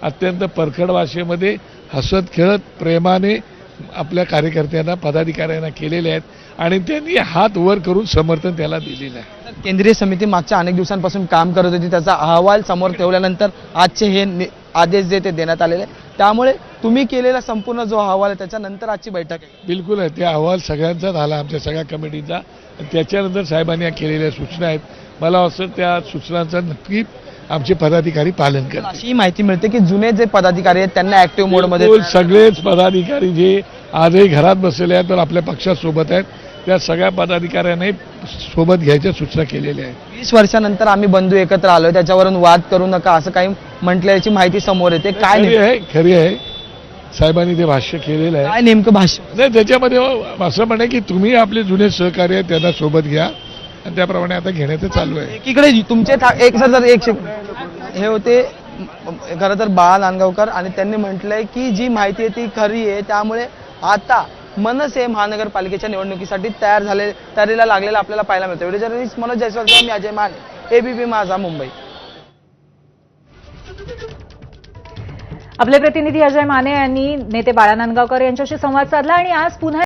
अत्यंत परखड भाषेमध्ये हसत खेळत प्रेमाने आपल्या कार्यकर्त्यांना पदाधिकाऱ्यांना केलेले आहेत आणि त्यांनी हात वर करून समर्थन त्याला दिलेलं आहे. केंद्रीय समिती मागच्या अनेक दिवसांपासून काम करत होती, त्याचा अहवाल समोर ठेवल्यानंतर आजचे हे आदेश जे ते देण्यात आलेले, त्यामुळे तुम्ही केलेला संपूर्ण जो अहवाल आहे त्याच्यानंतर आजची बैठक आहे. बिलकुल आहे, ते अहवाल सगळ्यांचा झाला, आमच्या सगळ्या कमिटीचा. त्याच्यानंतर साहेबांनी केलेल्या सूचना आहेत. मला असं त्या सूचनांचं नक्की आमचे पदाधिकारी पालन करतात. अशी माहिती मिळते की जुने जे पदाधिकारी आहेत त्यांना ऍक्टिव्ह मोडमध्ये बिलकुल सगळेच पदाधिकारी जे आजही घरात बसलेले आहेत तर आपल्या पक्षासोबत आहेत, त्या सगळ्या पदाधिकाऱ्यांनी सोबत घ्यायच्या सूचना केलेल्या आहेत. 20 वर्षानंतर आम्ही बंधू एकत्र आलोय, त्याच्यावरून वाद करू नका असं काही म्हटल्याची माहिती समोर येते. खरी आहे, साहेबांनी ते भाष्य केलेलं आहे. काय नेमकं भाष्य? नाही, त्याच्यामध्ये असं म्हणे की तुम्ही आपले जुने सहकार्य आहेत त्यांना सोबत घ्या आणि त्याप्रमाणे आता घेण्याचं चालू आहे. एकीकडे तुमचे हे होते खरं तर बाळा नांदगावकर आणि त्यांनी म्हटलंय की जी माहिती आहे ती खरी आहे, त्यामुळे आता मनसे महानगरपालिकेच्या निवडणुकीसाठी तयारीला लागलेला आपल्याला पाहायला मिळतं. व्हिडिओ जर्नलिस्ट मनोज जयस्वाल, मी अजय माने, एबीपी माझा, मुंबई. आपले प्रतिनिधी अजय माने यांनी नेते बाळा नांदगावकर यांच्याशी संवाद साधला आणि आज पुन्हा